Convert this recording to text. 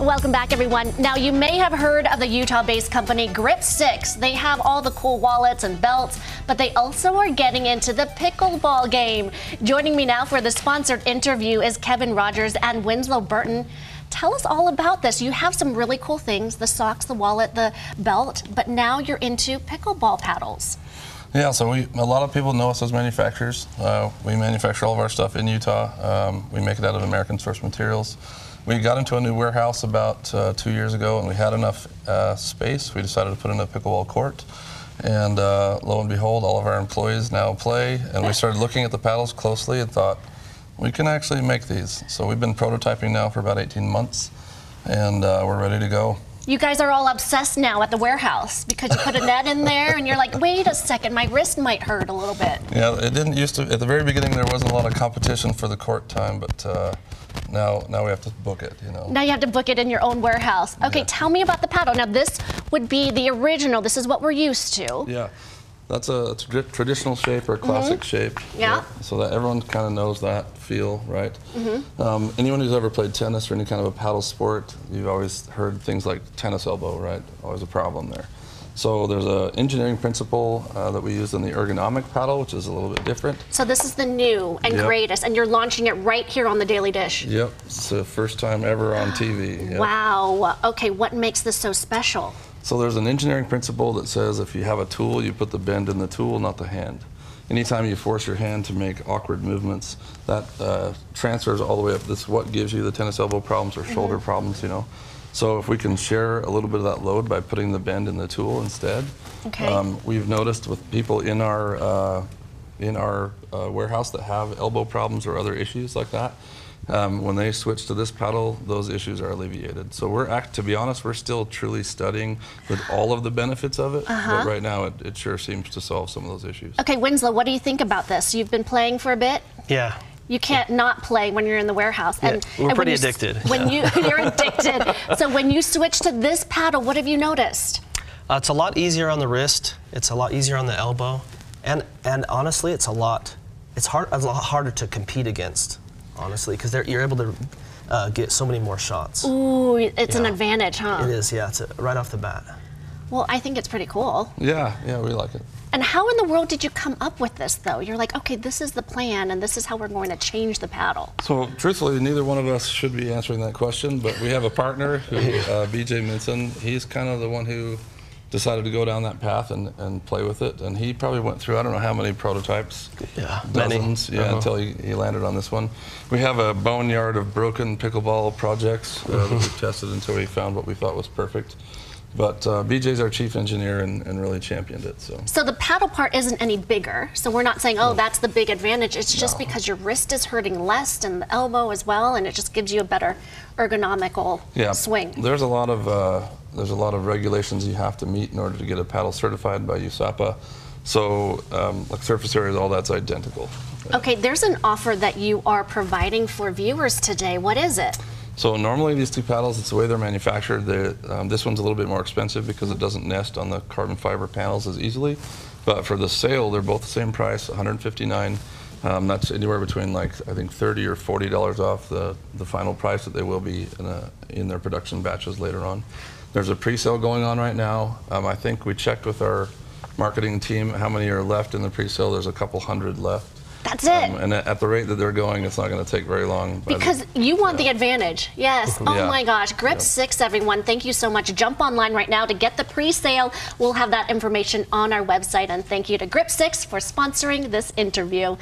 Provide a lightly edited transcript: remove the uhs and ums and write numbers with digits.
Welcome back, everyone. Now, you may have heard of the Utah-based company Grip6. They have all the cool wallets and belts, but they also are getting into the pickleball game. Joining me now for the sponsored interview is Kevin Rogers and Winslow Burton. Tell us all about this. You have some really cool things, the socks, the wallet, the belt, but now you're into pickleball paddles. Yeah, so a lot of people know us as manufacturers. We manufacture all of our stuff in Utah. We make it out of American source materials. We got into a new warehouse about 2 years ago, and we had enough space. We decided to put in a pickleball court, and lo and behold, all of our employees now play. And we started looking at the paddles closely and thought, we can actually make these. So we've been prototyping now for about 18 months, and we're ready to go. You guys are all obsessed now at the warehouse because you put a net in there and you're like, wait a second, my wrist might hurt a little bit. Yeah, it didn't used to. At the very beginning, there wasn't a lot of competition for the court time, but now we have to book it, you know. Now you have to book it in your own warehouse. Okay, yeah. Tell me about the paddle. Now this would be the original. This is what we're used to. Yeah. That's a traditional shape or a classic shape. Yeah. So that everyone kind of knows that feel, right? Anyone who's ever played tennis or any kind of a paddle sport, you've always heard things like tennis elbow, right? Always a problem there. So there's an engineering principle that we use in the ergonomic paddle, which is a little bit different. So this is the new and greatest, and you're launching it right here on the Daily Dish. Yep, it's the first time ever on TV. Yep. Wow. Okay, what makes this so special? So there's an engineering principle that says if you have a tool, you put the bend in the tool, not the hand. Anytime you force your hand to make awkward movements, that transfers all the way up. This is what gives you the tennis elbow problems or shoulder problems, you know. So if we can share a little bit of that load by putting the bend in the tool instead. Okay. We've noticed with people in our warehouse that have elbow problems or other issues like that, when they switch to this paddle, those issues are alleviated. So to be honest, we're still truly studying with all of the benefits of it, but right now it sure seems to solve some of those issues. Okay, Winslow, what do you think about this? You've been playing for a bit? Yeah. You can't not play when you're in the warehouse. Yeah, we're pretty addicted. You're addicted. So when you switch to this paddle, what have you noticed? It's a lot easier on the wrist. It's a lot easier on the elbow, and honestly, it's a lot harder to compete against. Honestly, because you're able to get so many more shots. Ooh, it's an advantage, huh? It is, yeah. It's right off the bat. Well, I think it's pretty cool. Yeah, we like it. And how in the world did you come up with this, though? You're like, okay, this is the plan, and this is how we're going to change the paddle. So, truthfully, neither one of us should be answering that question, but we have a partner, who, BJ Minson. He's kind of the one who decided to go down that path and play with it, and he probably went through, I don't know how many prototypes, dozens, until he landed on this one. We have a boneyard of broken pickleball projects that we've tested until we found what we thought was perfect. But BJ's our chief engineer and really championed it. So the paddle part isn't any bigger, so we're not saying, oh, that's the big advantage. It's just because your wrist is hurting less and the elbow as well, and it just gives you a better ergonomical swing. There's a lot of regulations you have to meet in order to get a paddle certified by USAPA. So like surface area, all that's identical. Okay, there's an offer that you are providing for viewers today. What is it? So normally these two paddles, it's the way they're manufactured. This one's a little bit more expensive because it doesn't nest on the carbon fiber panels as easily. But for the sale, they're both the same price, $159. That's anywhere between, like, I think $30 or $40 off the final price that they will be in their production batches later on. There's a pre-sale going on right now. I think we checked with our marketing team how many are left in the pre-sale. There's a couple hundred left. That's it. And at the rate that they're going, it's not going to take very long. Because you want the advantage. Yes. Oh my gosh. Grip6, everyone. Thank you so much. Jump online right now to get the pre-sale. We'll have that information on our website. And thank you to Grip6 for sponsoring this interview.